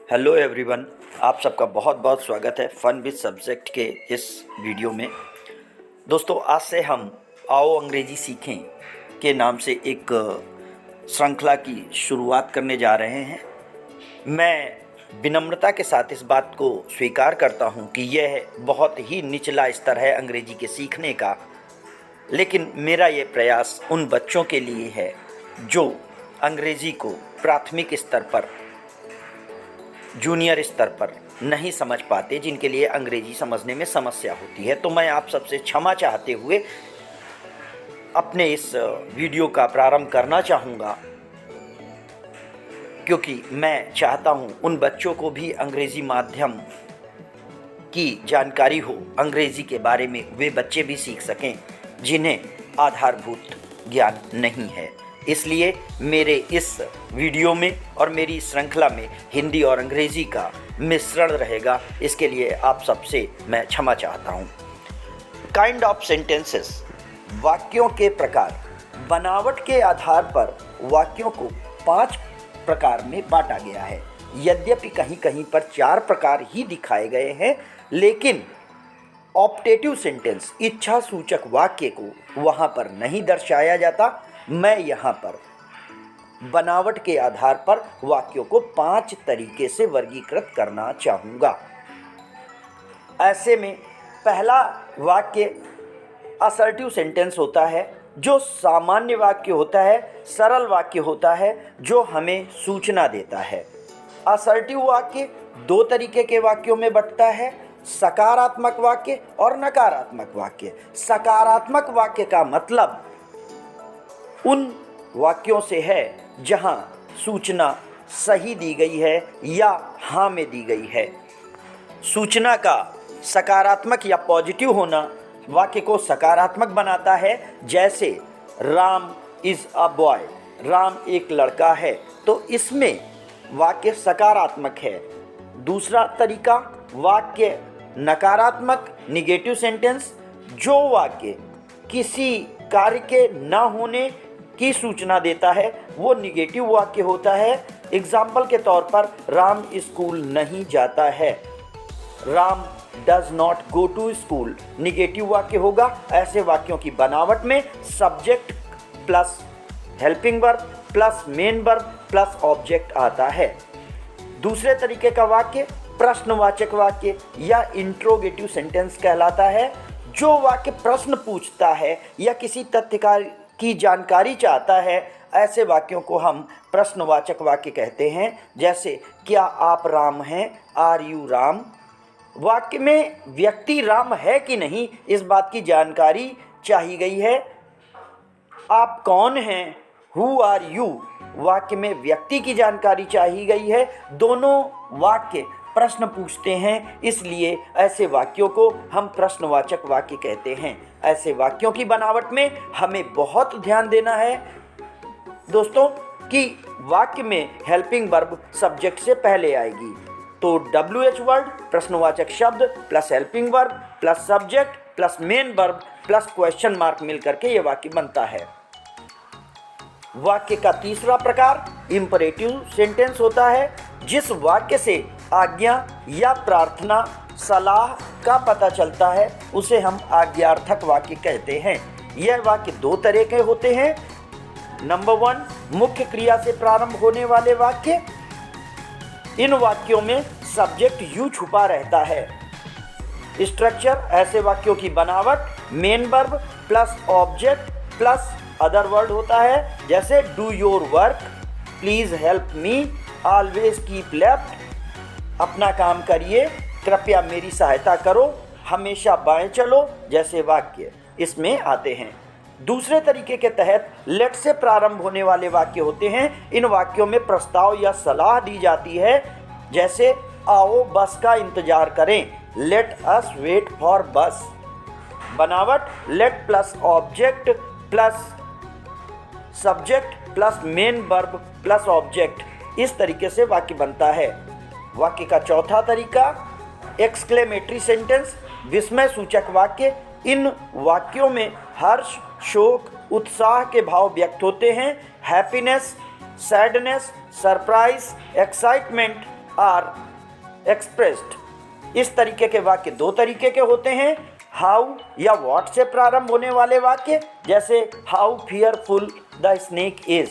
Hello everyone. आप सबका बहुत बहुत स्वागत है फन विद सब्जेक्ट के इस वीडियो में। दोस्तों, आज से हम आओ अंग्रेजी सीखें के नाम से एक श्रृंखला की शुरुआत करने जा रहे हैं। मैं विनम्रता के साथ इस बात को स्वीकार करता हूं कि यह बहुत ही निचला स्तर है अंग्रेजी के सीखने का, लेकिन मेरा ये प्रयास उन बच्चों के लिए है जो अंग्रेजी को प्राथमिक स्तर पर, जूनियर स्तर पर नहीं समझ पाते, जिनके लिए अंग्रेजी समझने में समस्या होती है। तो मैं आप सबसे क्षमा चाहते हुए अपने इस वीडियो का प्रारंभ करना चाहूँगा, क्योंकि मैं चाहता हूँ उन बच्चों को भी अंग्रेजी माध्यम की जानकारी हो, अंग्रेजी के बारे में वे बच्चे भी सीख सकें जिन्हें आधारभूत ज्ञान नहीं है। इसलिए मेरे इस वीडियो में और मेरी इस श्रृंखला में हिंदी और अंग्रेजी का मिश्रण रहेगा। इसके लिए आप सबसे मैं क्षमा चाहता हूँ। काइंड ऑफ सेंटेंसेस, वाक्यों के प्रकार। बनावट के आधार पर वाक्यों को 5 प्रकार में बांटा गया है। यद्यपि कहीं कहीं पर 4 प्रकार ही दिखाए गए हैं, लेकिन ऑप्टेटिव सेंटेंस, इच्छा सूचक वाक्य को वहाँ पर नहीं दर्शाया जाता। मैं यहाँ पर बनावट के आधार पर वाक्यों को 5 तरीके से वर्गीकृत करना चाहूँगा। ऐसे में पहला वाक्य असर्टिव सेंटेंस होता है, जो सामान्य वाक्य होता है, सरल वाक्य होता है, जो हमें सूचना देता है। असर्टिव वाक्य 2 तरीके के वाक्यों में बंटता है, सकारात्मक वाक्य और नकारात्मक वाक्य। सकारात्मक वाक्य का मतलब उन वाक्यों से है जहां सूचना सही दी गई है या हाँ में दी गई है। सूचना का सकारात्मक या पॉजिटिव होना वाक्य को सकारात्मक बनाता है। जैसे Ram is a boy, Ram एक लड़का है, तो इसमें वाक्य सकारात्मक है। दूसरा तरीका वाक्य नकारात्मक, निगेटिव सेंटेंस, जो वाक्य किसी कार्य के न होने की सूचना देता है, वो निगेटिव वाक्य होता है। एग्जाम्पल के तौर पर राम स्कूल नहीं जाता है, Ram does not go to school, negative वाक्य होगा। ऐसे वाक्यों की बनावट में subject plus helping verb plus main verb plus object आता है। दूसरे तरीके का वाक्य प्रश्नवाचक वाक्य या इंट्रोगेटिव सेंटेंस कहलाता है। जो वाक्य प्रश्न पूछता है या किसी तथ्य की जानकारी चाहता है, ऐसे वाक्यों को हम प्रश्नवाचक वाक्य कहते हैं। जैसे क्या आप राम हैं, आर यू राम। वाक्य में व्यक्ति राम है कि नहीं, इस बात की जानकारी चाहिए गई है। आप कौन हैं, हु आर यू, वाक्य में व्यक्ति की जानकारी चाहिए गई है। दोनों वाक्य प्रश्न पूछते हैं, इसलिए ऐसे वाक्यों को हम प्रश्नवाचक वाक्य कहते हैं। ऐसे वाक्यों की बनावट में हमें बहुत ध्यान देना है दोस्तों कि वाक्य में हेल्पिंग वर्ब सब्जेक्ट से पहले आएगी। तो WH वर्ड, प्रश्नवाचक शब्द plus helping verb plus subject plus main verb plus question mark मिलकर के ये वाक्य बनता है। वाक्य का तीसरा प्रकार इंपरेटिव सेंटेंस होता है, जिस वाक्य से आज्ञा या प्रार्थना, सलाह का पता चलता है, उसे हम आज्ञार्थक वाक्य कहते हैं। यह वाक्य 2 तरह के होते हैं। नंबर 1, मुख्य क्रिया से प्रारंभ होने वाले वाक्य। इन वाक्यों में सब्जेक्ट यू छुपा रहता है। स्ट्रक्चर, ऐसे वाक्यों की बनावट main verb plus object plus other word होता है। जैसे do your work, please help me, always keep left, अपना काम करिए, कृपया मेरी सहायता करो, हमेशा बाएं चलो, जैसे वाक्य इसमें आते हैं। दूसरे तरीके के तहत लेट से प्रारंभ होने वाले वाक्य होते हैं। इन वाक्यों में प्रस्ताव या सलाह दी जाती है। जैसे आओ बस का इंतजार करें, लेट अस वेट फॉर बस। बनावट late plus object plus subject plus main verb plus object, इस तरीके से वाक्य बनता है। वाक्य का चौथा तरीका एक्सक्लेमेटरी सेंटेंस, विस्मय सूचक वाक्य। इन वाक्यों में हर्ष, शोक, उत्साह के भाव व्यक्त होते हैं। Happiness, sadness, surprise, excitement, are expressed. इस तरीके के वाक्य दो तरीके के होते हैं, हाउ या व्हाट से प्रारंभ होने वाले वाक्य, जैसे how fearful the snake is,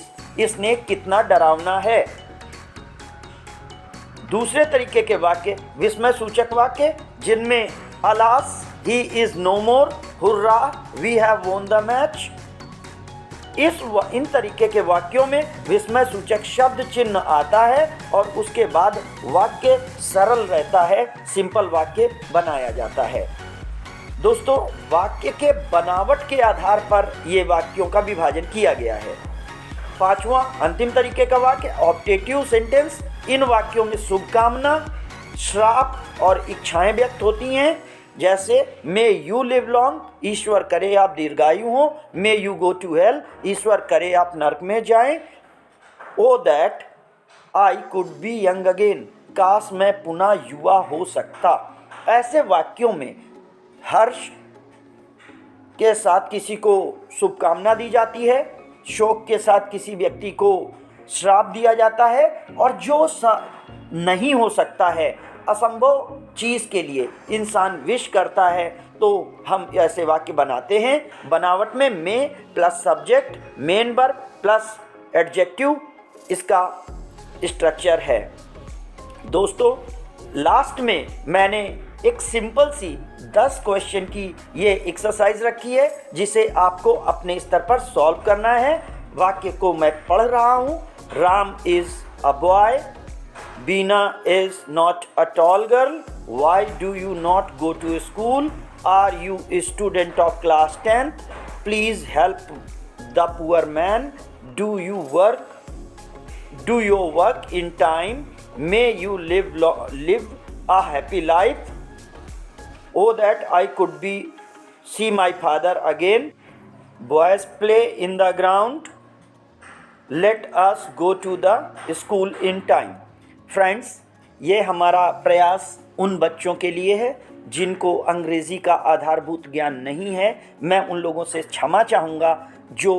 snake कितना डरावना है। दूसरे तरीके के वाक्य विस्मय सूचक वाक्य, जिनमें alas he is no more, hurrah we have won the match. इन तरीके के वाक्यों में विस्मय सूचक शब्द चिन्ह आता है और उसके बाद वाक्य सरल रहता है, सिंपल वाक्य बनाया जाता है। दोस्तों, वाक्य के बनावट के आधार पर ये वाक्यों का विभाजन किया गया है। पांचवा अंतिम तरीके का वाक्य ऑप्टेटिव सेंटेंस। इन वाक्यों में शुभकामना, श्राप और इच्छाएं व्यक्त होती हैं, जैसे मे यू लिव लॉन्ग, ईश्वर करे आप दीर्घायु हो। May you go to hell, ईश्वर करे आप नरक में जाएं। Oh that I could be young again, काश मैं पुनः युवा हो सकता। ऐसे वाक्यों में हर्ष के साथ किसी को शुभकामना दी जाती है, शोक के साथ किसी व्यक्ति को श्राप दिया जाता है, और जो नहीं हो सकता है, असंभव चीज़ के लिए इंसान विश करता है, तो हम ऐसे वाक्य बनाते हैं। बनावट में may plus subject, main verb plus adjective इसका स्ट्रक्चर है। दोस्तों, लास्ट में मैंने एक सिंपल सी 10 क्वेश्चन की ये एक्सरसाइज रखी है, जिसे आपको अपने स्तर पर सॉल्व करना है। वाक्य को मैं पढ़ रहा हूँ। Ram is a boy, Bina is not a tall girl, why do you not go to school, are you student of class 10th, please help the poor man, do your work in time, may you live a happy life, oh that I could see my father again, boys play in the ground, let us go to the school in time। Friends, ये हमारा प्रयास उन बच्चों के लिए है जिनको अंग्रेज़ी का आधारभूत ज्ञान नहीं है। मैं उन लोगों से क्षमा चाहूँगा जो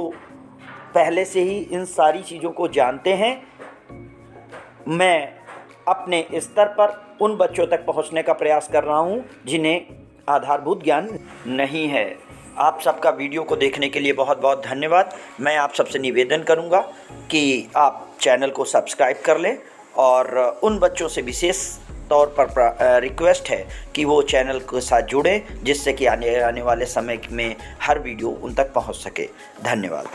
पहले से ही इन सारी चीज़ों को जानते हैं। मैं अपने स्तर पर उन बच्चों तक पहुंचने का प्रयास कर रहा हूं जिन्हें आधारभूत ज्ञान नहीं है। आप सबका वीडियो को देखने के लिए बहुत बहुत धन्यवाद। मैं आप सबसे निवेदन करूंगा कि आप चैनल को सब्सक्राइब कर लें, और उन बच्चों से विशेष तौर पर रिक्वेस्ट है कि वो चैनल के साथ जुड़ें, जिससे कि आने वाले समय में हर वीडियो उन तक पहुंच सके। धन्यवाद।